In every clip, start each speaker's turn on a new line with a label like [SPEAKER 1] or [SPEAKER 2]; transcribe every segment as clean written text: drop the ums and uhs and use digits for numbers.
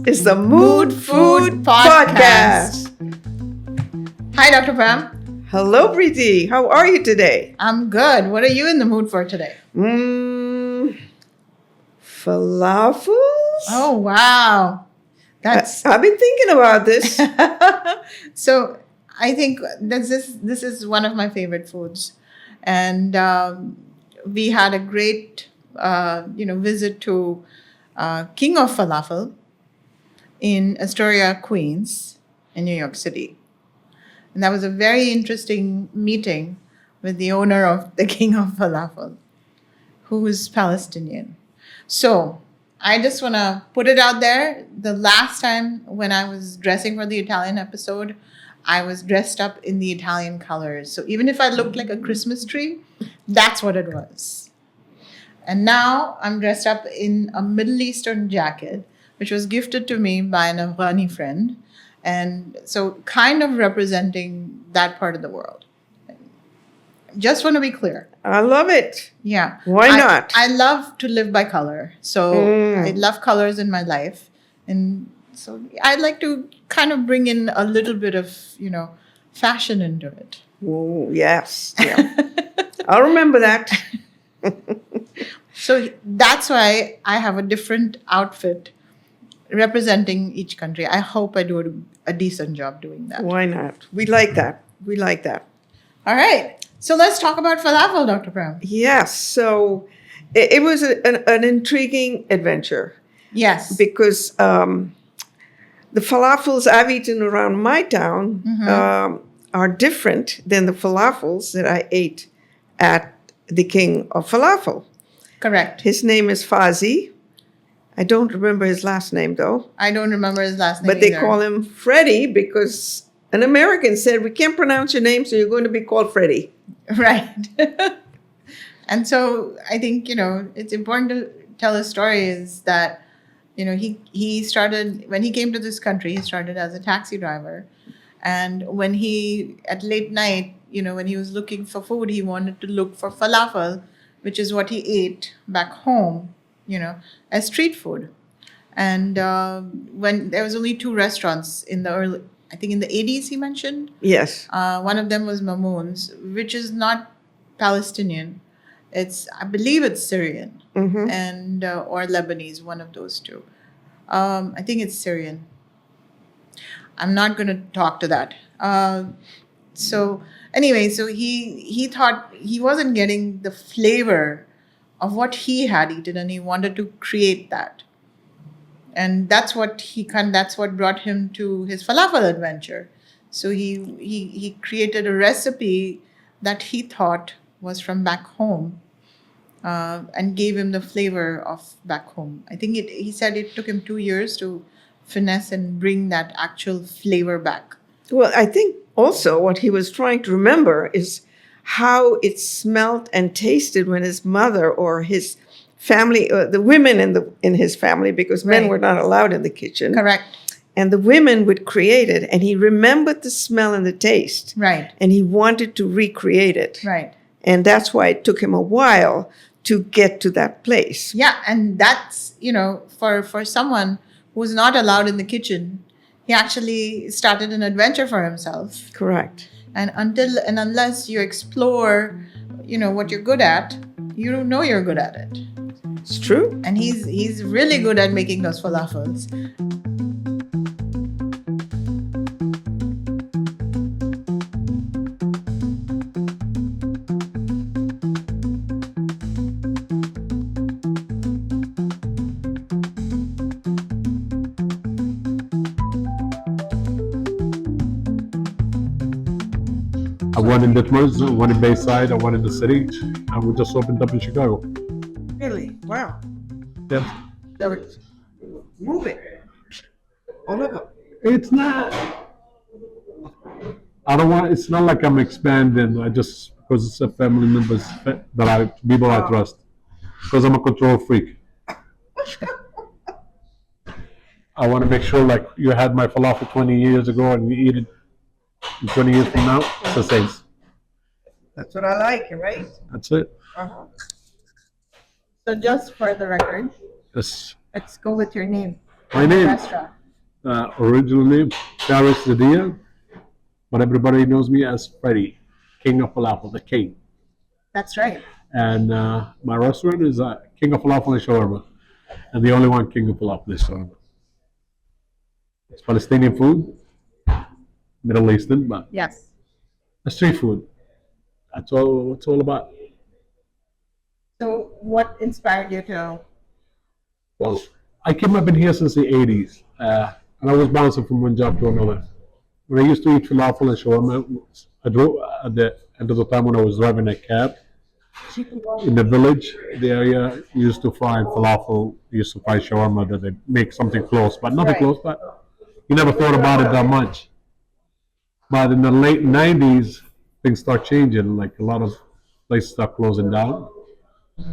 [SPEAKER 1] is the Mood Food Podcast.
[SPEAKER 2] Hi, Dr. Pram.
[SPEAKER 1] Hello, Preeti. How are you today?
[SPEAKER 2] I'm good. What are you in the mood for today?
[SPEAKER 1] Falafels?
[SPEAKER 2] Oh, wow.
[SPEAKER 1] I've been thinking about this.
[SPEAKER 2] So I think this is one of my favorite foods. And we had a great, visit to King of Falafel in Astoria, Queens, in New York City. And that was a very interesting meeting with the owner of the King of Falafel, who is Palestinian. So I just want to put it out there. The last time when I was dressing for the Italian episode, I was dressed up in the Italian colors. So even if I looked like a Christmas tree, that's what it was. And now I'm dressed up in a Middle Eastern jacket, which was gifted to me by an Afghani friend. And so kind of representing that part of the world. Just want to be clear.
[SPEAKER 1] I love it.
[SPEAKER 2] Yeah.
[SPEAKER 1] Why not?
[SPEAKER 2] I love to live by color. So I love colors in my life. And so I like to kind of bring in a little bit of, fashion into it.
[SPEAKER 1] Oh, yes. Yeah. I'll remember that.
[SPEAKER 2] So that's why I have a different outfit representing each country. I hope I do a decent job doing that.
[SPEAKER 1] Why not? We like that. We like that.
[SPEAKER 2] All right. So let's talk about falafel, Dr. Pram.
[SPEAKER 1] Yes. So it was an intriguing adventure.
[SPEAKER 2] Yes.
[SPEAKER 1] Because the falafels I've eaten around my town are different than the falafels that I ate at the King of Falafel.
[SPEAKER 2] Correct.
[SPEAKER 1] His name is Fazi. I don't remember his last name, though.
[SPEAKER 2] I don't remember his last name
[SPEAKER 1] But they
[SPEAKER 2] either.
[SPEAKER 1] call him Freddie because an American said, we can't pronounce your name, so you're going to be called Freddie.
[SPEAKER 2] Right. And so I think, it's important to tell his story is that, he started, when he came to this country, he started as a taxi driver. And when at late night, when he was looking for food, he wanted to look for falafel, which is what he ate back home, as street food. And when there was only 2 restaurants in the I think in the 80s, he mentioned.
[SPEAKER 1] Yes.
[SPEAKER 2] One of them was Mamoun's, which is not Palestinian. I believe it's Syrian and or Lebanese, one of those two. I think it's Syrian. I'm not going to talk to that. So anyway, so he thought he wasn't getting the flavor of what he had eaten, and he wanted to create that. And that's what brought him to his falafel adventure. So he created a recipe that he thought was from back home, and gave him the flavor of back home. I think he said it took him 2 years to finesse and bring that actual flavor back.
[SPEAKER 1] Well, I think also what he was trying to remember is how it smelled and tasted when his mother or his family, the women in his family, because men were not allowed in the kitchen.
[SPEAKER 2] Correct.
[SPEAKER 1] And the women would create it, and he remembered the smell and the taste.
[SPEAKER 2] Right.
[SPEAKER 1] And he wanted to recreate it.
[SPEAKER 2] Right.
[SPEAKER 1] And that's why it took him a while to get to that place.
[SPEAKER 2] Yeah, and that's, for someone who's not allowed in the kitchen, he actually started an adventure for himself.
[SPEAKER 1] Correct.
[SPEAKER 2] And unless you explore, what you're good at, you don't know you're good at it.
[SPEAKER 1] It's true.
[SPEAKER 2] And he's really good at making those falafels.
[SPEAKER 3] I one in Ditmars, one in Bayside, and one in the city, and we just opened up in Chicago.
[SPEAKER 1] Really? Wow.
[SPEAKER 3] Yeah.
[SPEAKER 1] Move it. All over.
[SPEAKER 3] It's not. It's not like I'm expanding. Because it's a family members people I trust. Because I'm a control freak. I want to make sure, like, you had my falafel 20 years ago and you eat it 20 years from now, it's the same.
[SPEAKER 1] That's what I like, right?
[SPEAKER 3] That's it.
[SPEAKER 2] So just for the record,
[SPEAKER 3] Yes.
[SPEAKER 2] let's go with your name.
[SPEAKER 3] My name,
[SPEAKER 2] Restaurant.
[SPEAKER 3] original name, Faris Zadia, but everybody knows me as Freddie, King of Falafel, the King.
[SPEAKER 2] That's right.
[SPEAKER 3] And my restaurant is King of Falafel and Shawarma, and the only one King of Falafel is Shawarma. It's Palestinian food, Middle Eastern, but
[SPEAKER 2] Yes.
[SPEAKER 3] street food. That's all it's all about.
[SPEAKER 2] So, what inspired you to?
[SPEAKER 3] Well, I came up in here since the 80s, and I was bouncing from one job to another. When I used to eat falafel and shawarma, I drove at the end of the time when I was driving a cab in the village, the area used to find falafel, used to find shawarma that they make something close, but nothing
[SPEAKER 2] Right.
[SPEAKER 3] close, but you never thought about it that much. But in the late 90s, things start changing, like a lot of places start closing down.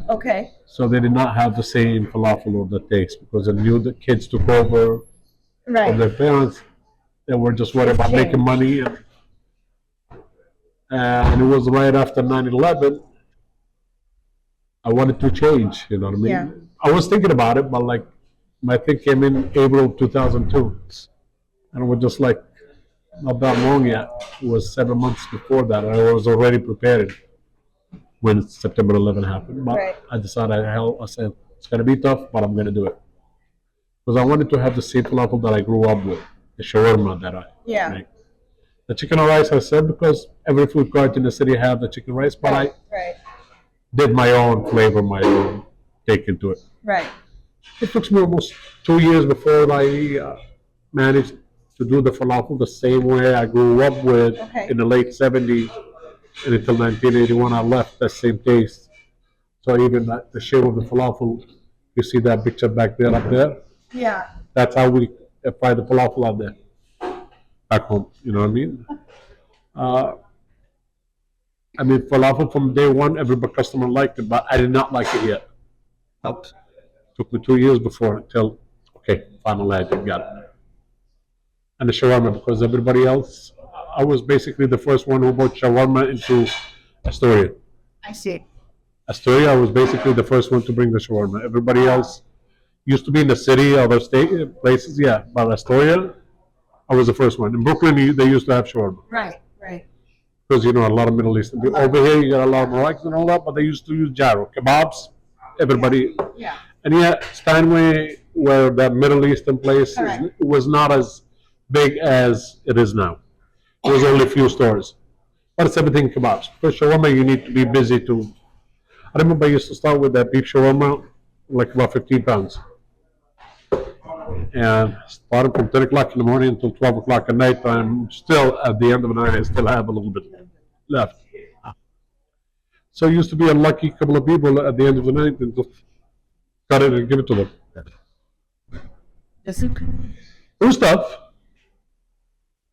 [SPEAKER 2] Okay.
[SPEAKER 3] So they did not have the same falafel or the taste because they knew the kids took over from
[SPEAKER 2] Right.
[SPEAKER 3] their parents. They were just worried about making
[SPEAKER 2] Changed.
[SPEAKER 3] money. And it was right after 9/11. I wanted to change, you know what I mean?
[SPEAKER 2] Yeah.
[SPEAKER 3] I was thinking about it, but like my thing came in April of 2002. And it was just like not that long yet. It was 7 months before that. I was already prepared when September 11 happened. But
[SPEAKER 2] Right.
[SPEAKER 3] I decided, I said, it's going to be tough, but I'm going to do it. Because I wanted to have the same falafel that I grew up with, the shawarma that I
[SPEAKER 2] Yeah.
[SPEAKER 3] make. The chicken and rice, I said, because every food court in the city have the chicken rice, but I
[SPEAKER 2] Right.
[SPEAKER 3] did my own flavor, my own take into it.
[SPEAKER 2] Right.
[SPEAKER 3] It took me almost 2 years before I managed to do the falafel the same way I grew up with
[SPEAKER 2] Okay.
[SPEAKER 3] in the late 70s, and until 1981 I left that same taste. So even the shape of the falafel, you see that picture back there, up there?
[SPEAKER 2] Yeah.
[SPEAKER 3] That's how we fry the falafel out there, back home, you know what I mean? Uh, I mean, falafel from day one, every customer liked it, but I did not like it yet.
[SPEAKER 4] Helps.
[SPEAKER 3] Took me 2 years before until, okay, finally I did got it. And the shawarma, because everybody else, I was basically the first one who brought shawarma into Astoria.
[SPEAKER 2] I see.
[SPEAKER 3] Astoria, I was basically the first one to bring the shawarma. Everybody else used to be in the city, other state places, yeah. But Astoria, I was the first one. In Brooklyn, they used to have shawarma.
[SPEAKER 2] Right. Right.
[SPEAKER 3] Because, you know, a lot of Middle Eastern people. Over here, you got a lot of Moroccans and all that, but they used to use gyro. Kebabs, everybody.
[SPEAKER 2] Yeah.
[SPEAKER 3] And yeah, Steinway, where that Middle Eastern place is,
[SPEAKER 2] Correct.
[SPEAKER 3] it was not as big as it is now. There was only a few stores. But it's everything kebabs. For shawarma, you need to be busy to. I remember I used to start with that beef shawarma, like about 15 pounds. And started from 10 o'clock in the morning until 12 o'clock at night. I'm still, at the end of the night, I still have a little bit left. So it used to be a lucky couple of people at the end of the night and just cut it and give it to them.
[SPEAKER 2] Does it?
[SPEAKER 3] It was tough.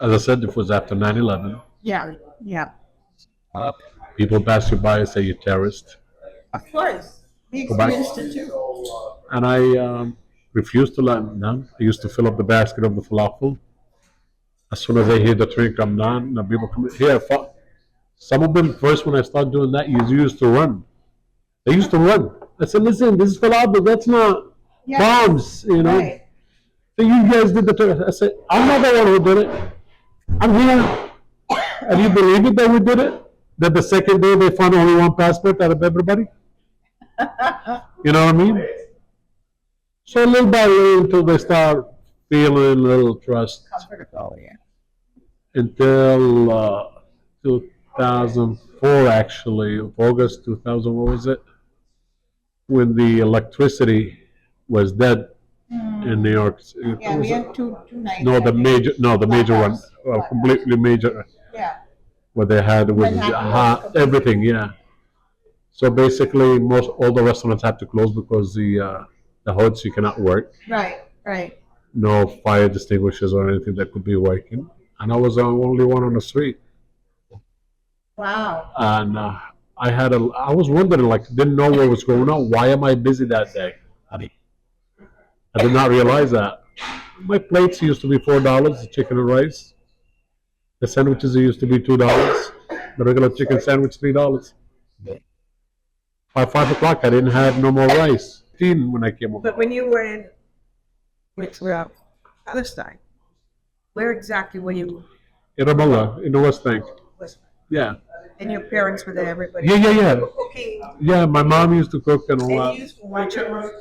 [SPEAKER 3] As I said, it was after 9/11.
[SPEAKER 2] Yeah. Yeah.
[SPEAKER 3] People pass you by and say you're terrorist.
[SPEAKER 2] Of course. We
[SPEAKER 3] Go back.
[SPEAKER 2] experienced it too.
[SPEAKER 3] And I refused to let them down. I used to fill up the basket of the falafel. As soon as I hear the train come down, the people come here. Some of them, first when I started doing that, used to run. They used to run. I said, listen, this is falafel. That's not
[SPEAKER 2] Yeah.
[SPEAKER 3] bombs, you know.
[SPEAKER 2] Right.
[SPEAKER 3] So you guys did the terrorist. I said, I'm not the one who did it. I'm here. And you believe it that we did it? That the second day they found only one passport out of everybody? You know what I mean? So little by little until they start feeling a little trust.
[SPEAKER 2] Comfortable. Yeah.
[SPEAKER 3] Until 2004, actually, of August 2000, what was it? When the electricity was dead in New York. It
[SPEAKER 2] Yeah.
[SPEAKER 3] was
[SPEAKER 2] We had two nights.
[SPEAKER 3] no, the major one,
[SPEAKER 2] Blackouts.
[SPEAKER 3] completely major.
[SPEAKER 2] Yeah.
[SPEAKER 3] What they had was
[SPEAKER 2] Manhattan.
[SPEAKER 3] everything, yeah. So basically, all the restaurants had to close because the hoods you cannot work,
[SPEAKER 2] Right. Right.
[SPEAKER 3] no fire extinguishers or anything that could be working, and I was the only one on the street.
[SPEAKER 2] Wow.
[SPEAKER 3] And I was wondering, like, didn't know what was going on. Why am I busy that day? I did not realize that. My plates used to be $4, the chicken and rice. The sandwiches used to be $2. The regular chicken sandwich $3. By 5 o'clock, I didn't have no more rice. When I came over.
[SPEAKER 1] But when you were in Which were Palestine. Where exactly were you?
[SPEAKER 3] In Ramallah, in the West Bank. Yeah.
[SPEAKER 1] And your parents were there, everybody?
[SPEAKER 3] Yeah.
[SPEAKER 1] Cooking.
[SPEAKER 3] Yeah, my mom used to cook and all
[SPEAKER 1] And
[SPEAKER 3] that.
[SPEAKER 1] you used to watch her?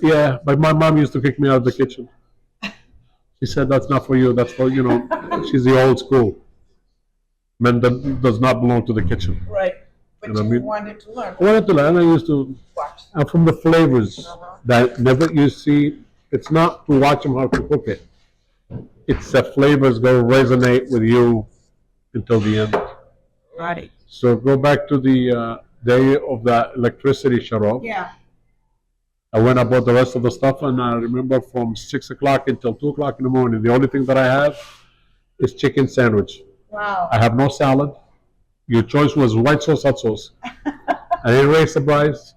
[SPEAKER 3] Yeah, but my mom used to kick me out of the kitchen. She said, "That's not for you. That's for She's the old school. Men that does not belong to the kitchen."
[SPEAKER 1] Right. But
[SPEAKER 3] You know what I mean?
[SPEAKER 1] wanted to learn.
[SPEAKER 3] I wanted to learn. I used to,
[SPEAKER 1] Watch.
[SPEAKER 3] and from the flavors that never you see. It's not to watch them how to cook it. It's the flavors go resonate with you until the end.
[SPEAKER 1] Right.
[SPEAKER 3] So go back to the day of the electricity shut off.
[SPEAKER 1] Yeah.
[SPEAKER 3] I went and bought the rest of the stuff, and I remember from 6 o'clock until 2 o'clock in the morning, the only thing that I have is chicken sandwich.
[SPEAKER 2] Wow.
[SPEAKER 3] I have no salad. Your choice was white sauce, hot sauce. I didn't raise the price,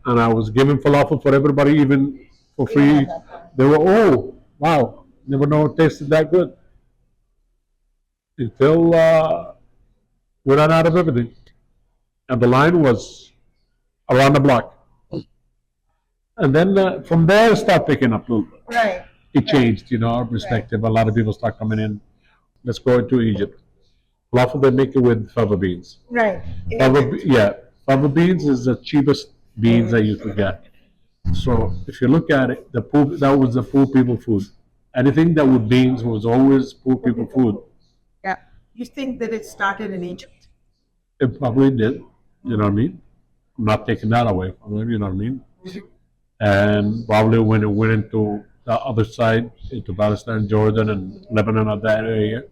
[SPEAKER 3] and I was giving falafel for everybody, even for free. They were, oh, wow, never know it tasted that good. Until we ran out of everything. And the line was around the block. And then from there, start picking up a little bit.
[SPEAKER 2] Right.
[SPEAKER 3] It changed, our perspective. A lot of people start coming in. Let's go into Egypt. Falafel, they make it with fava beans.
[SPEAKER 2] Right.
[SPEAKER 3] Fava beans is the cheapest beans that you could get. So if you look at it, that was the poor people food. Anything that with beans was always poor people food.
[SPEAKER 1] Yeah. You think that it started in Egypt?
[SPEAKER 3] It probably did. You know what I mean? I'm not taking that away from them. You know what I mean? And probably when it went into the other side, into Palestine, Jordan, and Lebanon, at that area,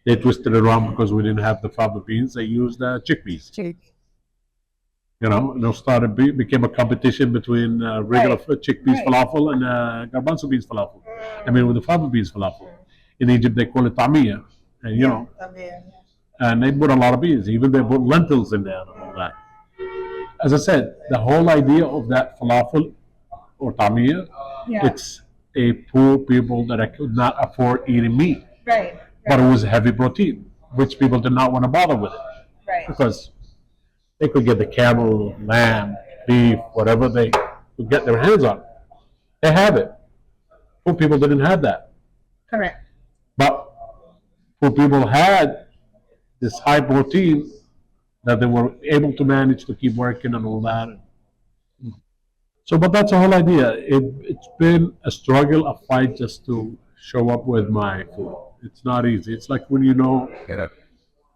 [SPEAKER 3] they twisted it around because we didn't have the fava beans. They used chickpeas. And it became a competition between regular chickpeas falafel and garbanzo beans falafel. I mean, with the fava beans falafel. In Egypt, they call it tamia. And, and they put a lot of beans. Even they put lentils in there and all that. As I said, the whole idea of that falafel or tamia, it's a poor people that could not afford eating meat.
[SPEAKER 2] Right.
[SPEAKER 3] But it was heavy protein, which people did not want to bother with it.
[SPEAKER 2] Right.
[SPEAKER 3] Because they could get the camel, lamb, beef, whatever they could get their hands on. They have it. Poor people didn't have that.
[SPEAKER 2] Correct.
[SPEAKER 3] But poor people had this high protein that they were able to manage to keep working and all that. So, but that's the whole idea. It's been a struggle, a fight just to show up with my food. It's not easy. It's like when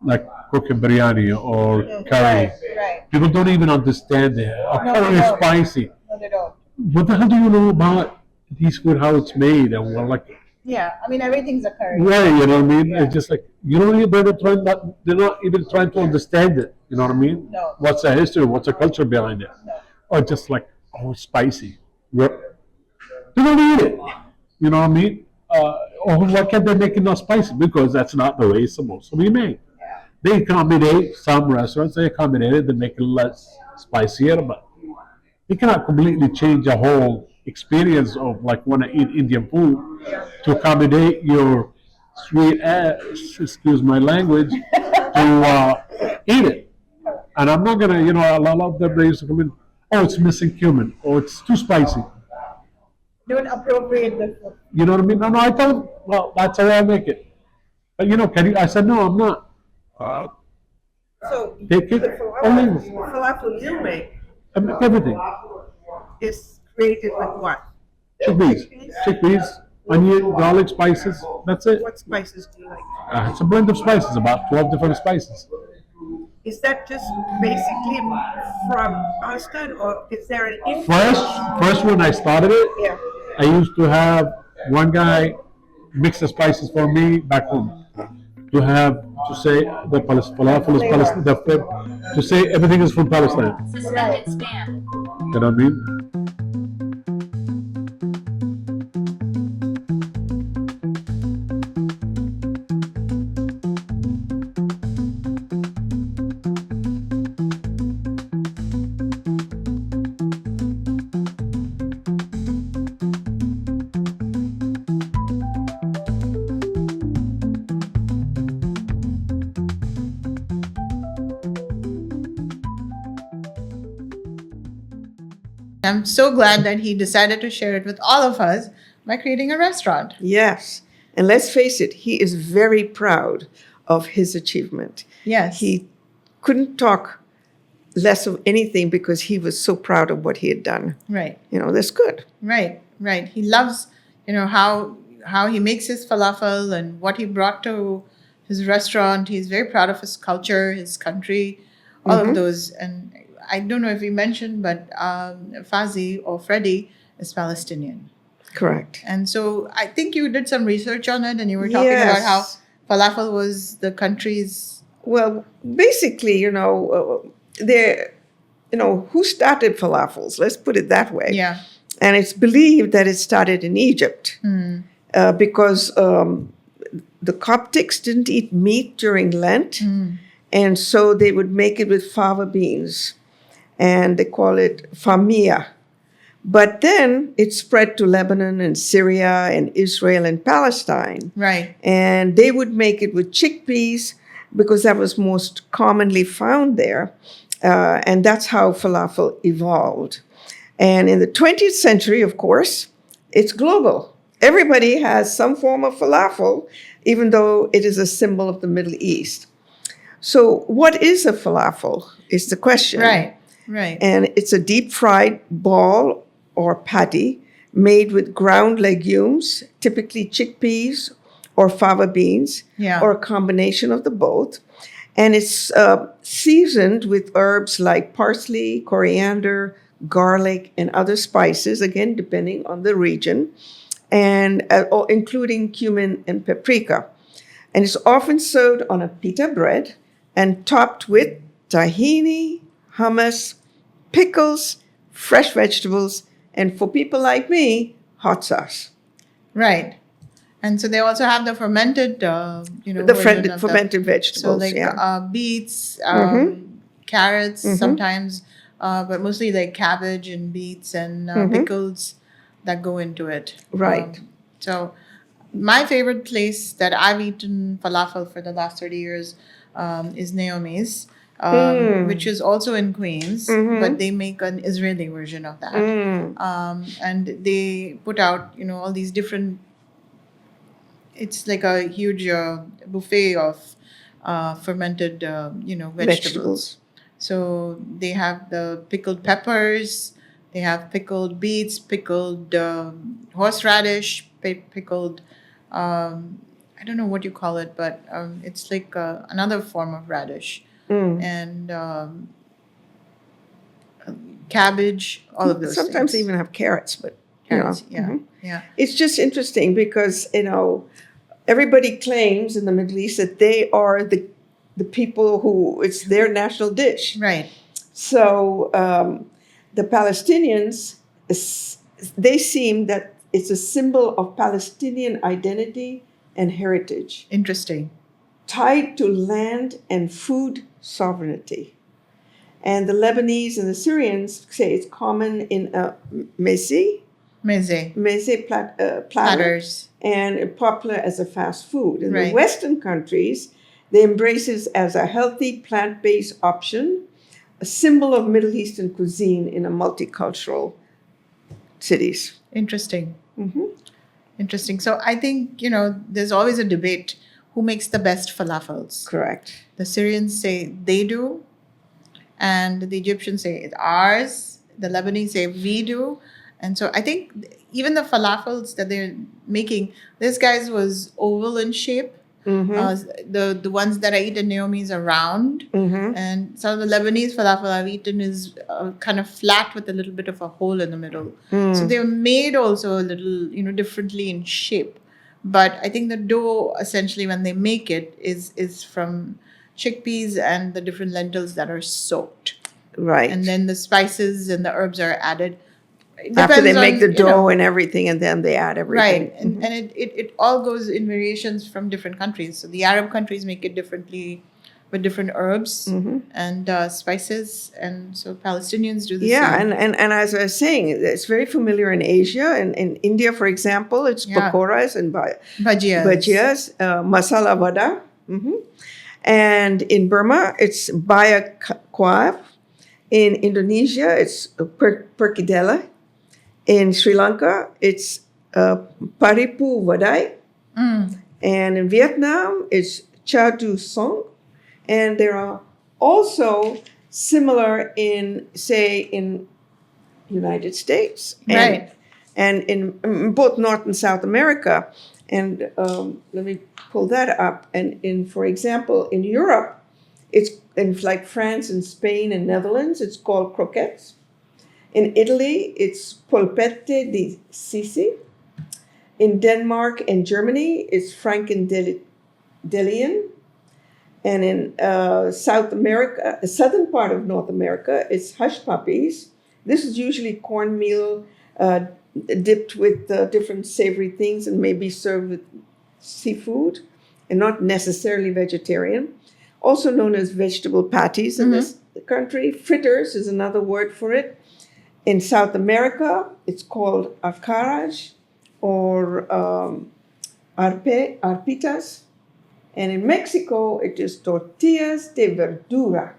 [SPEAKER 3] like cooking biryani or curry.
[SPEAKER 2] Right.
[SPEAKER 3] People don't even understand it. Curry is spicy.
[SPEAKER 2] No, they don't.
[SPEAKER 3] What the hell do you know about these food, how it's made? And we're like,
[SPEAKER 2] Yeah. I mean, everything's a curry.
[SPEAKER 3] right, you know what I mean? It's just like, they're not even trying to understand it. You know what I mean?
[SPEAKER 2] No.
[SPEAKER 3] What's the history? What's the culture behind it?
[SPEAKER 2] No.
[SPEAKER 3] Or just like, oh, it's spicy. They don't eat it. You know what I mean? Or why can't they make it not spicy? Because that's not the way it's supposed to be made.
[SPEAKER 2] Yeah.
[SPEAKER 3] They accommodate, some restaurants, they accommodate it, they make it less spicier, but you cannot completely change the whole experience of like when I eat Indian food to accommodate your sweet ass, excuse my language, to eat it. And I'm not gonna, a lot of them, they used to come in, oh, it's missing cumin, or it's too spicy.
[SPEAKER 2] Don't appropriate the food.
[SPEAKER 3] You know what I mean? No, I don't. Well, that's how I make it. But can you? I said, no, I'm not.
[SPEAKER 1] So
[SPEAKER 3] Take it.
[SPEAKER 1] the
[SPEAKER 3] Only
[SPEAKER 1] falafel you make
[SPEAKER 3] I make everything.
[SPEAKER 1] is created with what?
[SPEAKER 3] Chickpeas, onion, garlic, spices. That's it.
[SPEAKER 1] What spices do you like?
[SPEAKER 3] It's a blend of spices, about 12 different spices.
[SPEAKER 1] Is that just basically from Palestine, or is there an
[SPEAKER 3] First when I started it,
[SPEAKER 1] Yeah.
[SPEAKER 3] I used to have one guy mix the spices for me back home. To say the falafel is Palestine, to say everything is from Palestine.
[SPEAKER 4] Suspected spam.
[SPEAKER 3] You know what I mean?
[SPEAKER 2] I'm so glad that he decided to share it with all of us by creating a restaurant.
[SPEAKER 1] Yes. And let's face it, he is very proud of his achievement.
[SPEAKER 2] Yes.
[SPEAKER 1] He couldn't talk less of anything because he was so proud of what he had done.
[SPEAKER 2] Right.
[SPEAKER 1] That's good.
[SPEAKER 2] Right. Right. He loves, how he makes his falafel and what he brought to his restaurant. He's very proud of his culture, his country, all of those. And I don't know if you mentioned, but Fazi or Freddie is Palestinian.
[SPEAKER 1] Correct.
[SPEAKER 2] And so I think you did some research on it and you were talking about how falafel was the country's.
[SPEAKER 1] Well, basically, who started falafels? Let's put it that way.
[SPEAKER 2] Yeah.
[SPEAKER 1] And it's believed that it started in Egypt because the Coptics didn't eat meat during Lent. And so they would make it with fava beans. And they call it famia. But then it spread to Lebanon and Syria and Israel and Palestine.
[SPEAKER 2] Right.
[SPEAKER 1] And they would make it with chickpeas because that was most commonly found there. And that's how falafel evolved. And in the 20th century, of course, it's global. Everybody has some form of falafel, even though it is a symbol of the Middle East. So what is a falafel is the question.
[SPEAKER 2] Right, right.
[SPEAKER 1] And it's a deep fried ball or patty made with ground legumes, typically chickpeas or fava beans, or a combination of the both. And it's seasoned with herbs like parsley, coriander, garlic, and other spices, again, depending on the region, and including cumin and paprika. And it's often served on a pita bread and topped with tahini, hummus, pickles, fresh vegetables, and for people like me, hot sauce.
[SPEAKER 2] Right. And so they also have the fermented,
[SPEAKER 1] fermented vegetables.
[SPEAKER 2] So like beets, carrots sometimes, but mostly like cabbage and beets and pickles that go into it.
[SPEAKER 1] Right.
[SPEAKER 2] So my favorite place that I've eaten falafel for the last 30 years is Naomi's. Which is also in Queens, but they make an Israeli version of that. And they put out, all these different, it's like a huge buffet of fermented, vegetables. So they have the pickled peppers, they have pickled beets, pickled horseradish, pickled, I don't know what you call it, but it's like another form of radish. And cabbage, all of those
[SPEAKER 1] Sometimes
[SPEAKER 2] things.
[SPEAKER 1] they even have carrots, but
[SPEAKER 2] Carrots,
[SPEAKER 1] yeah. It's just interesting because, everybody claims in the Middle East that they are the people who, it's their national dish.
[SPEAKER 2] Right.
[SPEAKER 1] So the Palestinians, they seem that it's a symbol of Palestinian identity and heritage.
[SPEAKER 2] Interesting.
[SPEAKER 1] Tied to land and food sovereignty. And the Lebanese and the Syrians say it's common in meze platters, and popular as a fast food. In the Western countries, they embrace it as a healthy plant-based option, a symbol of Middle Eastern cuisine in a multicultural cities.
[SPEAKER 2] Interesting. Interesting. So I think, there's always a debate. Who makes the best falafels?
[SPEAKER 1] Correct.
[SPEAKER 2] The Syrians say they do, and the Egyptians say it's ours. The Lebanese say we do. And so I think even the falafels that they're making, this guy's was oval in shape. The ones that I eat in Naomi's are round. And some of the Lebanese falafel I've eaten is kind of flat with a little bit of a hole in the middle. So they're made also a little, differently in shape. But I think the dough, essentially, when they make it, is from chickpeas and the different lentils that are soaked.
[SPEAKER 1] Right.
[SPEAKER 2] And then the spices and the herbs are added.
[SPEAKER 1] After they make the dough and everything, and then they add everything.
[SPEAKER 2] Right. And it all goes in variations from different countries. So the Arab countries make it differently with different herbs and spices. And so Palestinians do the same.
[SPEAKER 1] And as I was saying, it's very familiar in Asia. And in India, for example, it's pakoras and bhajias, masala vada. And in Burma, it's baya kwab. In Indonesia, it's perkidela. In Sri Lanka, it's Paripu Vadai. And in Vietnam, it's Cha Du Song. And there are also similar in, say, in United States.
[SPEAKER 2] Right.
[SPEAKER 1] And in both North and South America. And let me pull that up. And for example, in Europe, it's in like France and Spain and Netherlands, it's called croquettes. In Italy, it's polpette di sisi. In Denmark and Germany, it's Frankendelian. And in South America, the southern part of North America, it's hush puppies. This is usually cornmeal dipped with different savory things and maybe served with seafood and not necessarily vegetarian. Also known as vegetable patties in this country. Fritters is another word for it. In South America, it's called arcaraj or arpitas. And in Mexico, it is tortillas de verdura.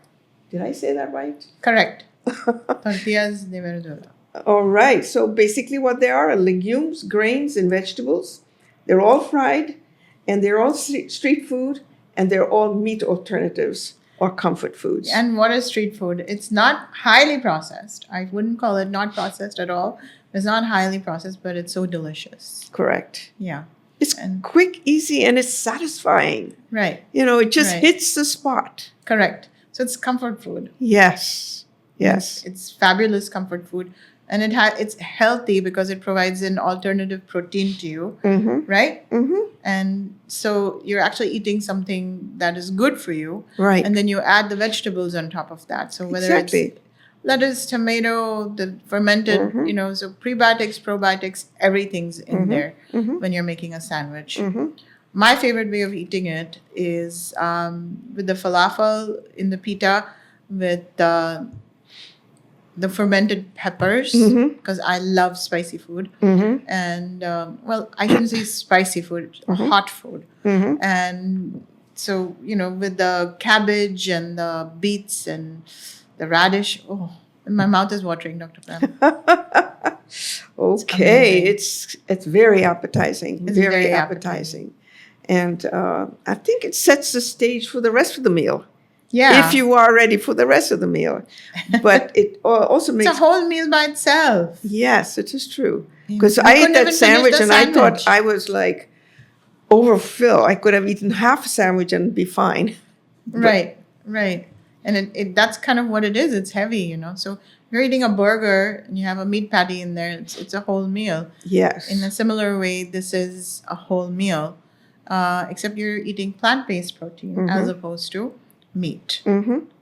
[SPEAKER 1] Did I say that right?
[SPEAKER 2] Correct. Tortillas de verdura.
[SPEAKER 1] All right. So basically what they are legumes, grains, and vegetables. They're all fried, and they're all street food, and they're all meat alternatives or comfort foods.
[SPEAKER 2] And what is street food? It's not highly processed. I wouldn't call it not processed at all. It's not highly processed, but it's so delicious.
[SPEAKER 1] Correct.
[SPEAKER 2] Yeah.
[SPEAKER 1] It's quick, easy, and it's satisfying.
[SPEAKER 2] Right.
[SPEAKER 1] It just
[SPEAKER 2] Right.
[SPEAKER 1] hits the spot.
[SPEAKER 2] Correct. So it's comfort food.
[SPEAKER 1] Yes. Yes.
[SPEAKER 2] It's fabulous comfort food. And it's healthy because it provides an alternative protein to you, right? And so you're actually eating something that is good for you.
[SPEAKER 1] Right.
[SPEAKER 2] And then you add the vegetables on top of that. So whether it's lettuce, tomato, the fermented, so prebiotics, probiotics, everything's in there when you're making a sandwich. My favorite way of eating it is with the falafel in the pita with the fermented peppers, because I love spicy food. And, I shouldn't say spicy food, hot food. And so, with the cabbage and the beets and the radish, my mouth is watering, Dr. Pram.
[SPEAKER 1] Okay, it's very appetizing.
[SPEAKER 2] It's
[SPEAKER 1] very
[SPEAKER 2] very
[SPEAKER 1] appetizing. And I think it sets the stage for the rest of the meal.
[SPEAKER 2] Yeah.
[SPEAKER 1] If you are ready for the rest of the meal. But it also makes...
[SPEAKER 2] It's a whole meal by itself.
[SPEAKER 1] Yes, it is true. Because I ate
[SPEAKER 2] couldn't
[SPEAKER 1] that
[SPEAKER 2] even
[SPEAKER 1] sandwich
[SPEAKER 2] finish
[SPEAKER 1] and
[SPEAKER 2] the
[SPEAKER 1] I thought
[SPEAKER 2] sandwich.
[SPEAKER 1] I was like overfilled. I could have eaten half a sandwich and be fine.
[SPEAKER 2] Right. And that's kind of what it is. It's heavy, So if you're eating a burger and you have a meat patty in there, it's a whole meal.
[SPEAKER 1] Yes.
[SPEAKER 2] In a similar way, this is a whole meal, except you're eating plant-based protein as opposed to meat,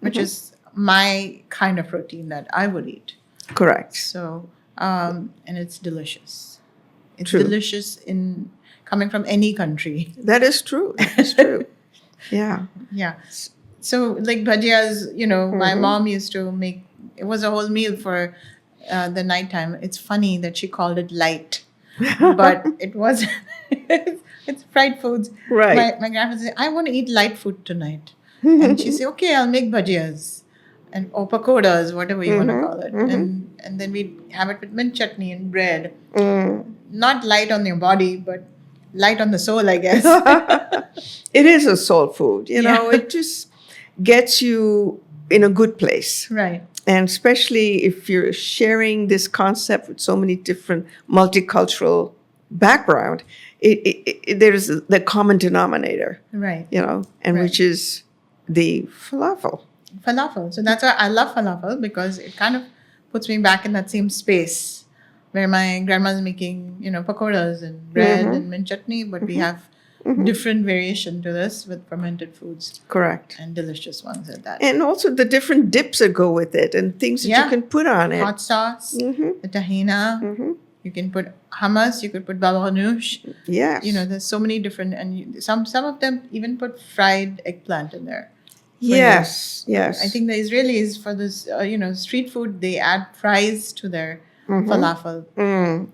[SPEAKER 2] which is my kind of protein that I would eat.
[SPEAKER 1] Correct.
[SPEAKER 2] So, and it's delicious. It's
[SPEAKER 1] True.
[SPEAKER 2] delicious in coming from any country.
[SPEAKER 1] That is true. That is true. Yeah.
[SPEAKER 2] Yeah. So, like bhajias, my mom used to make. It was a whole meal for the nighttime. It's funny that she called it light, but it was. It's fried foods.
[SPEAKER 1] Right.
[SPEAKER 2] My grandma said, "I want to eat light food tonight," and she said, "Okay, I'll make bhajias and or pakoras, whatever you want to call it, and then we have it with mint chutney and bread. Not light on your body, but light on the soul, I guess."
[SPEAKER 1] It is a soul food. It just gets you in a good place.
[SPEAKER 2] Right.
[SPEAKER 1] And especially if you're sharing this concept with so many different multicultural background, there's the common denominator,
[SPEAKER 2] Right.
[SPEAKER 1] and
[SPEAKER 2] Right.
[SPEAKER 1] which is the falafel.
[SPEAKER 2] Falafel. So that's why I love falafel, because it kind of puts me back in that same space where my grandma's making, pakoras and bread and mint chutney, but we have different variation to this with fermented foods.
[SPEAKER 1] Correct.
[SPEAKER 2] And delicious ones at that.
[SPEAKER 1] And also the different dips that go with it and things that you can put on it.
[SPEAKER 2] Hot sauce, the tahina. You can put hummus. You could put baba ganoush.
[SPEAKER 1] Yes.
[SPEAKER 2] There's so many different, and some of them even put fried eggplant in there.
[SPEAKER 1] Yes. Yes.
[SPEAKER 2] I think the Israelis, for this, street food, they add fries to their falafel,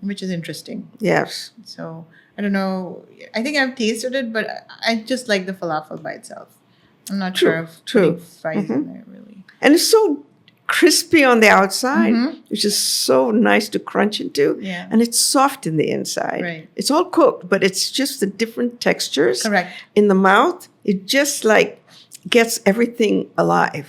[SPEAKER 2] which is interesting.
[SPEAKER 1] Yes.
[SPEAKER 2] So I don't know. I think I've tasted it, but I just like the falafel by itself. I'm not sure if putting fries in there really.
[SPEAKER 1] And it's so crispy on the outside, which is so nice to crunch into,
[SPEAKER 2] Yeah.
[SPEAKER 1] and it's soft in the inside.
[SPEAKER 2] Right.
[SPEAKER 1] It's all cooked, but it's just the different textures
[SPEAKER 2] Correct.
[SPEAKER 1] in the mouth. It just like gets everything alive.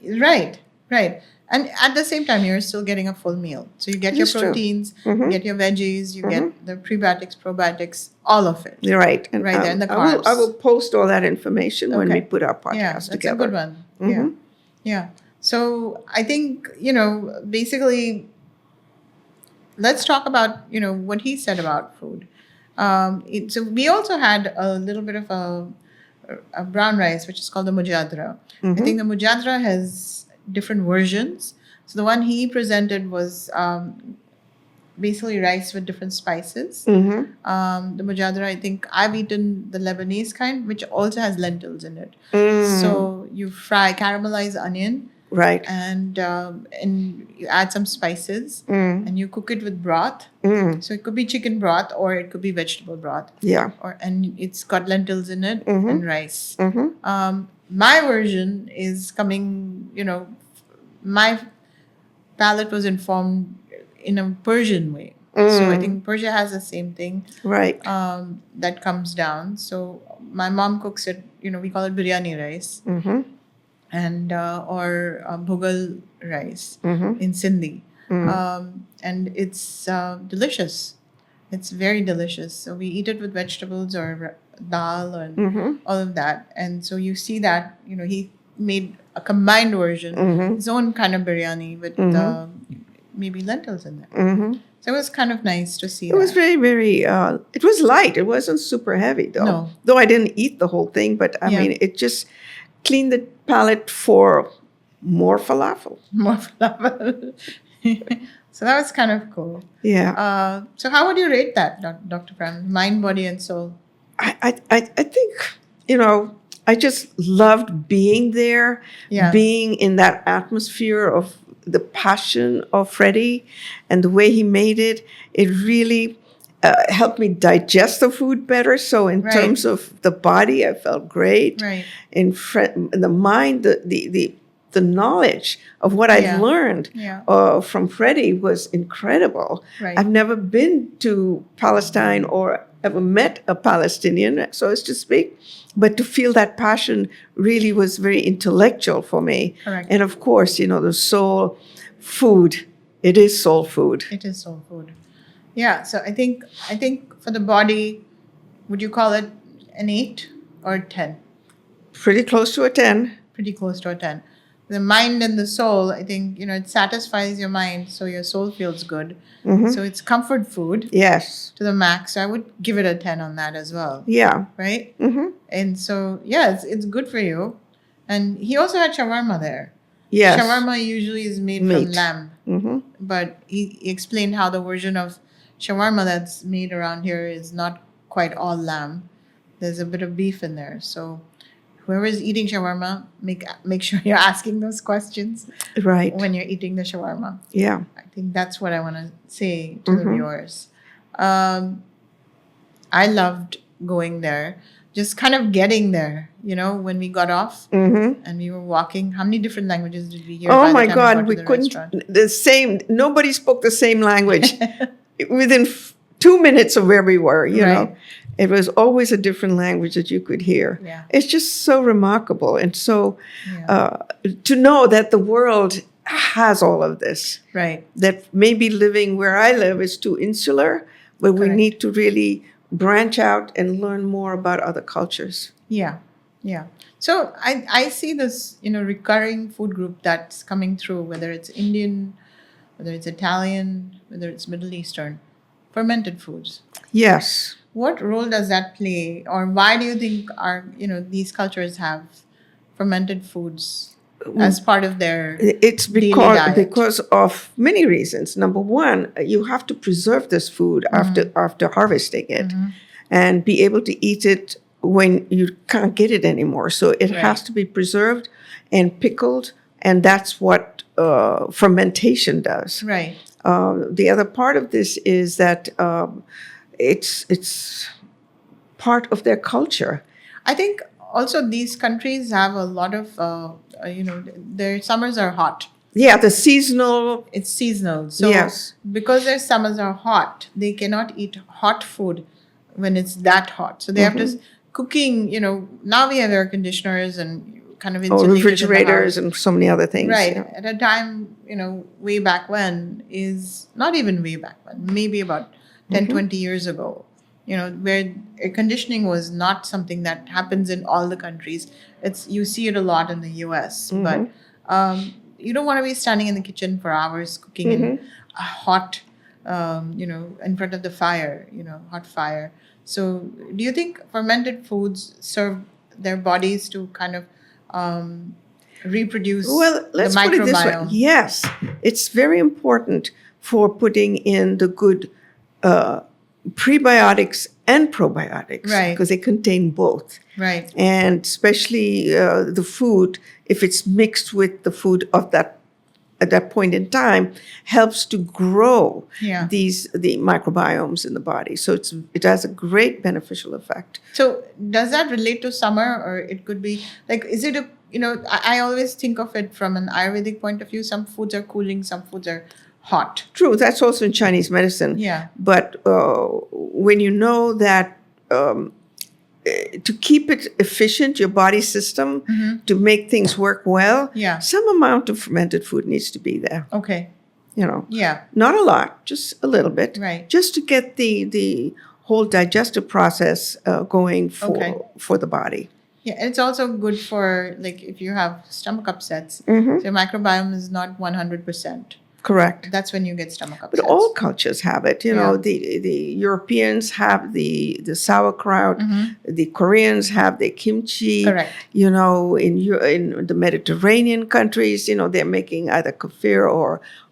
[SPEAKER 2] Right. And at the same time, you're still getting a full meal. So you get your
[SPEAKER 1] That's true.
[SPEAKER 2] proteins, you get your veggies, you get the prebiotics, probiotics, all of it.
[SPEAKER 1] You're right. And
[SPEAKER 2] Right there, and the
[SPEAKER 1] I
[SPEAKER 2] carbs.
[SPEAKER 1] will post all that information when we
[SPEAKER 2] Okay.
[SPEAKER 1] put our podcast
[SPEAKER 2] Yeah, that's
[SPEAKER 1] together.
[SPEAKER 2] a good one. Yeah. So I think, basically, let's talk about, what he said about food. So we also had a little bit of a brown rice, which is called the mujadra. I think the mujadra has different versions. So the one he presented was basically rice with different spices. The mujadra, I think I've eaten the Lebanese kind, which also has lentils in it. So you caramelize onion,
[SPEAKER 1] Right.
[SPEAKER 2] and you add some spices, and you cook it with broth. So it could be chicken broth or it could be vegetable broth.
[SPEAKER 1] Yeah.
[SPEAKER 2] And it's got lentils in it and rice. My version is coming, my palate was informed in a Persian way. So I think Persia has the same thing
[SPEAKER 1] Right.
[SPEAKER 2] that comes down. So my mom cooks it, we call it biryani rice and or bhugal rice in Sindhi. And it's delicious. It's very delicious. So we eat it with vegetables or dal and all of that. And so you see that, he made a combined version, his own kind of biryani with maybe lentils in there. So it was kind of nice to see
[SPEAKER 1] It was very, very, it was light. It wasn't super heavy, though.
[SPEAKER 2] No.
[SPEAKER 1] Though I didn't eat the whole thing, but I
[SPEAKER 2] Yeah.
[SPEAKER 1] mean, it just cleaned the palate for more falafel.
[SPEAKER 2] More falafel. So that was kind of cool.
[SPEAKER 1] Yeah.
[SPEAKER 2] So how would you rate that, Dr. Pram? Mind, body, and soul.
[SPEAKER 1] I think, I just loved being there,
[SPEAKER 2] Yeah.
[SPEAKER 1] being in that atmosphere of the passion of Freddie and the way he made it. It really helped me digest the food better. So in
[SPEAKER 2] Right.
[SPEAKER 1] terms of the body, I felt great.
[SPEAKER 2] Right.
[SPEAKER 1] In the mind, the knowledge of what I'd
[SPEAKER 2] Yeah.
[SPEAKER 1] learned
[SPEAKER 2] Yeah.
[SPEAKER 1] from Freddie was incredible.
[SPEAKER 2] Right.
[SPEAKER 1] I've never been to Palestine or ever met a Palestinian, so as to speak, but to feel that passion really was very intellectual for me.
[SPEAKER 2] Correct.
[SPEAKER 1] And of course, the soul food, it is soul food.
[SPEAKER 2] It is soul food. Yeah. So I think for the body, would you call it an 8 or 10?
[SPEAKER 1] Pretty close to a 10.
[SPEAKER 2] Pretty close to a 10. The mind and the soul, I think, it satisfies your mind, so your soul feels good. So it's comfort food
[SPEAKER 1] Yes.
[SPEAKER 2] to the max. So I would give it a 10 on that as well.
[SPEAKER 1] Yeah.
[SPEAKER 2] Right? And so, yeah, it's good for you. And he also had shawarma there.
[SPEAKER 1] Yes.
[SPEAKER 2] Shawarma usually is made from
[SPEAKER 1] Meat.
[SPEAKER 2] lamb. But he explained how the version of shawarma that's made around here is not quite all lamb. There's a bit of beef in there. So whoever is eating shawarma, make sure you're asking those questions
[SPEAKER 1] Right.
[SPEAKER 2] when you're eating the shawarma.
[SPEAKER 1] Yeah.
[SPEAKER 2] I think that's what I want to say to the viewers. I loved going there, just kind of getting there, when we got off and we were walking. How many different languages did we hear? by
[SPEAKER 1] Oh
[SPEAKER 2] the
[SPEAKER 1] my
[SPEAKER 2] time
[SPEAKER 1] God,
[SPEAKER 2] got to
[SPEAKER 1] we
[SPEAKER 2] the
[SPEAKER 1] couldn't.
[SPEAKER 2] restaurant?
[SPEAKER 1] Nobody spoke the same language within 2 minutes of where we were, you know.
[SPEAKER 2] Right.
[SPEAKER 1] It was always a different language that you could hear.
[SPEAKER 2] Yeah.
[SPEAKER 1] It's just so remarkable. And so
[SPEAKER 2] Yeah.
[SPEAKER 1] to know that the world has all of this,
[SPEAKER 2] Right.
[SPEAKER 1] that maybe living where I live is too insular, but we
[SPEAKER 2] Correct.
[SPEAKER 1] need to really branch out and learn more about other cultures.
[SPEAKER 2] Yeah, yeah. So I see this, recurring food group that's coming through, whether it's Indian, whether it's Italian, whether it's Middle Eastern, fermented foods.
[SPEAKER 1] Yes.
[SPEAKER 2] What role does that play, or why do you think these cultures have fermented foods as part of their
[SPEAKER 1] It's
[SPEAKER 2] daily
[SPEAKER 1] because
[SPEAKER 2] diet?
[SPEAKER 1] of many reasons. Number one, you have to preserve this food after harvesting it, and be able to eat it when you can't get it anymore. So it has to be preserved and pickled, and that's what fermentation does.
[SPEAKER 2] Right.
[SPEAKER 1] The other part of this is that it's part of their culture.
[SPEAKER 2] I think also these countries have a lot of, their summers are hot.
[SPEAKER 1] Yeah, the seasonal.
[SPEAKER 2] It's seasonal. So
[SPEAKER 1] Yes.
[SPEAKER 2] because their summers are hot, they cannot eat hot food when it's that hot. So they have to cooking, now we have air conditioners and kind of
[SPEAKER 1] Or
[SPEAKER 2] insulated in the
[SPEAKER 1] refrigerators
[SPEAKER 2] house.
[SPEAKER 1] and so many other things.
[SPEAKER 2] Right.
[SPEAKER 1] Yeah.
[SPEAKER 2] At a time, way back when is not even way back when, maybe about 10, 20 years ago, where air conditioning was not something that happens in all the countries. You see it a lot in the US, but you don't want to be standing in the kitchen for hours cooking in a hot, in front of the fire, hot fire. So do you think fermented foods serve their bodies to kind of reproduce
[SPEAKER 1] Well, let's
[SPEAKER 2] the
[SPEAKER 1] put it this way.
[SPEAKER 2] microbiome?
[SPEAKER 1] Yes, it's very important for putting in the good prebiotics and probiotics,
[SPEAKER 2] Right.
[SPEAKER 1] because they contain both.
[SPEAKER 2] Right.
[SPEAKER 1] And especially the food, if it's mixed with the food of that at that point in time, helps to grow
[SPEAKER 2] Yeah.
[SPEAKER 1] the microbiomes in the body. So it has a great beneficial effect.
[SPEAKER 2] So does that relate to summer, or it could be like, is it I always think of it from an Ayurvedic point of view. Some foods are cooling, some foods are hot.
[SPEAKER 1] True, that's also in Chinese medicine.
[SPEAKER 2] Yeah.
[SPEAKER 1] But when you know that to keep it efficient, your body system, to make things work well,
[SPEAKER 2] Yeah.
[SPEAKER 1] some amount of fermented food needs to be there.
[SPEAKER 2] Okay. Yeah.
[SPEAKER 1] Not a lot, just a little bit,
[SPEAKER 2] Right.
[SPEAKER 1] just to get the whole digestive process going
[SPEAKER 2] Okay.
[SPEAKER 1] for the body.
[SPEAKER 2] Yeah, and it's also good for, like, if you have stomach upsets,
[SPEAKER 1] Mm-hmm.
[SPEAKER 2] so your microbiome is not 100%.
[SPEAKER 1] Correct.
[SPEAKER 2] That's when you get stomach upsets.
[SPEAKER 1] But all cultures have it.
[SPEAKER 2] Yeah.
[SPEAKER 1] The Europeans have the sauerkraut. The Koreans have the kimchi.
[SPEAKER 2] Correct.
[SPEAKER 1] In the Mediterranean countries, they're making either kefir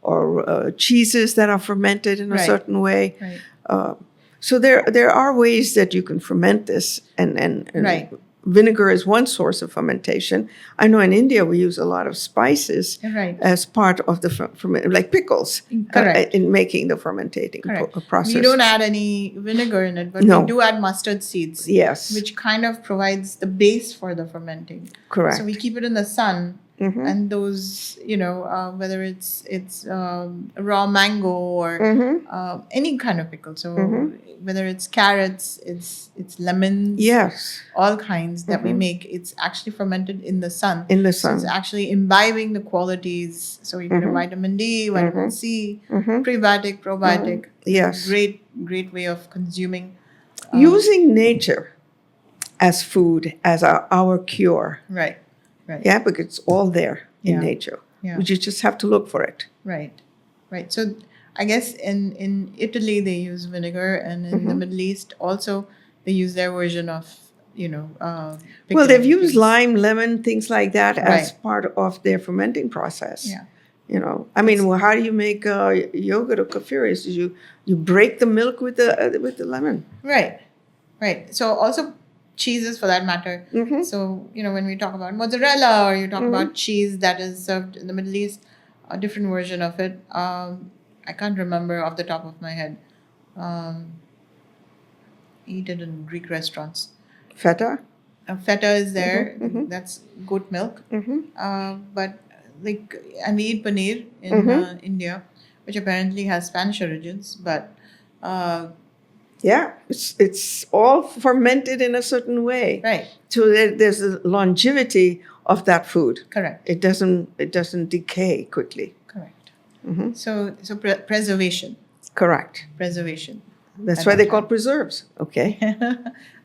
[SPEAKER 1] or cheeses that are fermented in a
[SPEAKER 2] Right.
[SPEAKER 1] certain way.
[SPEAKER 2] Right.
[SPEAKER 1] So there are ways that you can ferment this, and
[SPEAKER 2] Right.
[SPEAKER 1] vinegar is one source of fermentation. I know in India we use a lot of spices
[SPEAKER 2] Right.
[SPEAKER 1] as part of the like pickles,
[SPEAKER 2] Correct.
[SPEAKER 1] in making the fermentating
[SPEAKER 2] Correct.
[SPEAKER 1] process.
[SPEAKER 2] We don't add any vinegar in it, but
[SPEAKER 1] No.
[SPEAKER 2] we do add mustard seeds,
[SPEAKER 1] Yes,
[SPEAKER 2] which kind of provides the base for the fermenting.
[SPEAKER 1] correct.
[SPEAKER 2] So we keep it in the sun,
[SPEAKER 1] Mhm.
[SPEAKER 2] and those, whether it's raw mango or any kind of pickle. So whether it's carrots, it's lemons,
[SPEAKER 1] Yes,
[SPEAKER 2] all kinds that we make, it's actually fermented in the sun.
[SPEAKER 1] in the
[SPEAKER 2] So
[SPEAKER 1] sun.
[SPEAKER 2] it's actually imbibing the qualities. So you get a vitamin D, vitamin C, prebiotic, probiotic.
[SPEAKER 1] Yes.
[SPEAKER 2] Great way of consuming.
[SPEAKER 1] Using nature as food, as our cure.
[SPEAKER 2] Right. Right.
[SPEAKER 1] Yeah, because it's all there in
[SPEAKER 2] Yeah.
[SPEAKER 1] nature.
[SPEAKER 2] Yeah.
[SPEAKER 1] You just have to look for it.
[SPEAKER 2] Right. So I guess in Italy they use vinegar, and in the Middle East also they use their version of
[SPEAKER 1] Well,
[SPEAKER 2] pickling
[SPEAKER 1] they've used
[SPEAKER 2] things.
[SPEAKER 1] lime, lemon, things like that as
[SPEAKER 2] Right.
[SPEAKER 1] part of their fermenting process.
[SPEAKER 2] Yeah.
[SPEAKER 1] How do you make yogurt or kefir? Is you break the milk with the lemon.
[SPEAKER 2] Right. So also cheeses, for that matter.
[SPEAKER 1] Mhm.
[SPEAKER 2] So when we talk about mozzarella, or you talk about cheese that is served in the Middle East, a different version of it. I can't remember off the top of my head. Eat it in Greek restaurants.
[SPEAKER 1] Feta.
[SPEAKER 2] Feta is there. That's goat milk. But and we eat paneer in India, which apparently has Spanish origins. But
[SPEAKER 1] Yeah, it's all fermented in a certain way.
[SPEAKER 2] right,
[SPEAKER 1] So there's a longevity of that food.
[SPEAKER 2] correct.
[SPEAKER 1] It doesn't decay quickly.
[SPEAKER 2] So preservation.
[SPEAKER 1] Correct. That's
[SPEAKER 2] At
[SPEAKER 1] why
[SPEAKER 2] that
[SPEAKER 1] they call
[SPEAKER 2] time.
[SPEAKER 1] preserves. Okay.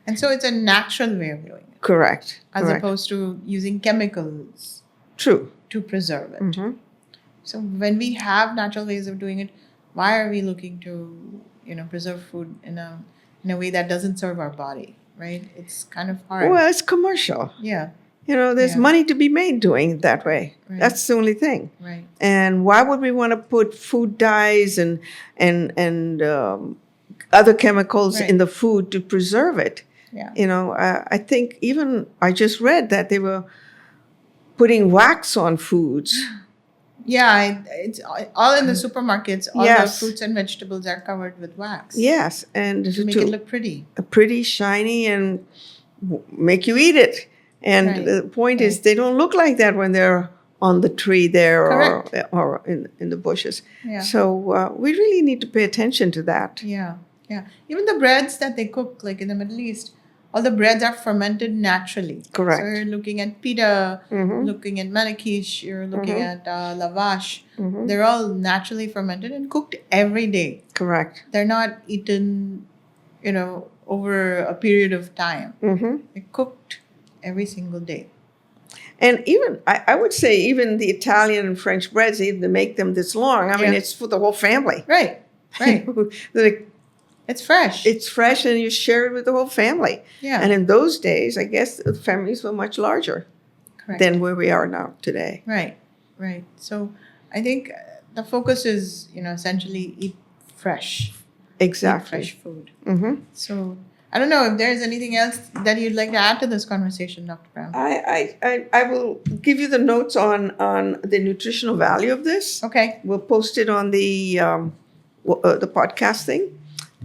[SPEAKER 2] And so it's a natural way of doing it,
[SPEAKER 1] Correct.
[SPEAKER 2] as
[SPEAKER 1] Correct.
[SPEAKER 2] opposed to using chemicals
[SPEAKER 1] True.
[SPEAKER 2] to preserve it.
[SPEAKER 1] Mhm.
[SPEAKER 2] So when we have natural ways of doing it, why are we looking to preserve food in a way that doesn't serve our body? Right? It's kind of hard.
[SPEAKER 1] Well, it's commercial.
[SPEAKER 2] Yeah.
[SPEAKER 1] There's
[SPEAKER 2] Yeah.
[SPEAKER 1] money to be made doing it that way.
[SPEAKER 2] Right.
[SPEAKER 1] That's the only thing.
[SPEAKER 2] Right.
[SPEAKER 1] And why would we want to put food dyes and other chemicals
[SPEAKER 2] Right.
[SPEAKER 1] in the food to preserve it?
[SPEAKER 2] Yeah.
[SPEAKER 1] I think even I just read that they were putting wax on foods.
[SPEAKER 2] Yeah, it's all in the supermarkets. All
[SPEAKER 1] Yes.
[SPEAKER 2] the fruits and vegetables are covered with wax.
[SPEAKER 1] Yes, and
[SPEAKER 2] To make it look pretty.
[SPEAKER 1] pretty, shiny, and make you eat it. And
[SPEAKER 2] Right.
[SPEAKER 1] the point is,
[SPEAKER 2] Right.
[SPEAKER 1] they don't look like that when they're on the tree there
[SPEAKER 2] Correct.
[SPEAKER 1] or in the bushes.
[SPEAKER 2] Yeah.
[SPEAKER 1] So we really need to pay attention to that.
[SPEAKER 2] Yeah, yeah. Even the breads that they cook, like in the Middle East, all the breads are fermented naturally.
[SPEAKER 1] Correct.
[SPEAKER 2] So you're looking at pita,
[SPEAKER 1] Mhm.
[SPEAKER 2] looking at manakish, you're looking
[SPEAKER 1] Mhm.
[SPEAKER 2] at lavash.
[SPEAKER 1] Mhm.
[SPEAKER 2] They're all naturally fermented and cooked every day.
[SPEAKER 1] Correct.
[SPEAKER 2] They're not eaten, over a period of time.
[SPEAKER 1] Hmm.
[SPEAKER 2] They're cooked every single day.
[SPEAKER 1] And even, I would say, even the Italian and French breads, even to make them this long, I mean,
[SPEAKER 2] Yeah.
[SPEAKER 1] it's for the whole family.
[SPEAKER 2] Right, right.
[SPEAKER 1] Like,
[SPEAKER 2] It's fresh.
[SPEAKER 1] it's fresh and you share it with the whole family.
[SPEAKER 2] Yeah.
[SPEAKER 1] And in those days, I guess the families were much larger
[SPEAKER 2] Correct.
[SPEAKER 1] than where we are now today.
[SPEAKER 2] Right, right. So I think the focus is, essentially eat fresh. Eat
[SPEAKER 1] Exactly.
[SPEAKER 2] fresh food.
[SPEAKER 1] Hmm.
[SPEAKER 2] So I don't know if there's anything else that you'd like to add to this conversation, Dr. Pram.
[SPEAKER 1] I will give you the notes on the nutritional value of this.
[SPEAKER 2] Okay.
[SPEAKER 1] We'll post it on the podcast thing,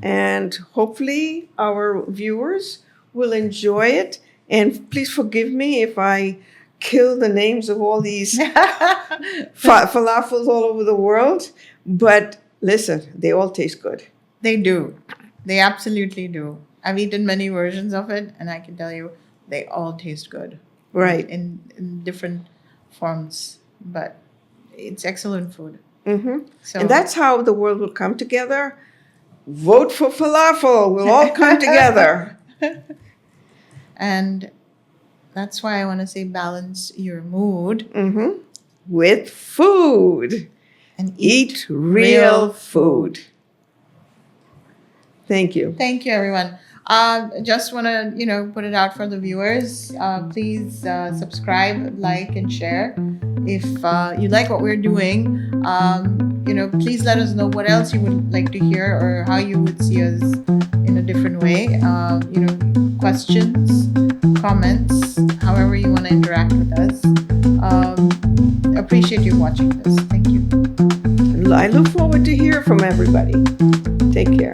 [SPEAKER 1] and hopefully our viewers will enjoy it. And please forgive me if I kill the names of all these falafels all over the world. But listen, they all taste good.
[SPEAKER 2] They do. They absolutely do. I've eaten many versions of it, and I can tell you they all taste good.
[SPEAKER 1] Right.
[SPEAKER 2] In different forms, but it's excellent food.
[SPEAKER 1] Hmm.
[SPEAKER 2] So
[SPEAKER 1] And that's how the world will come together. Vote for falafel. We'll all come together.
[SPEAKER 2] and that's why I want to say balance your mood
[SPEAKER 1] Hmm. With food.
[SPEAKER 2] and
[SPEAKER 1] Eat real food. Thank you.
[SPEAKER 2] Thank you, everyone. Just want to, put it out for the viewers. Please subscribe, like, and share. If you like what we're doing, please let us know what else you would like to hear or how you would see us in a different way. Questions, comments, however you want to interact with us. Appreciate you watching this. Thank you.
[SPEAKER 1] I look forward to hear from everybody. Take care.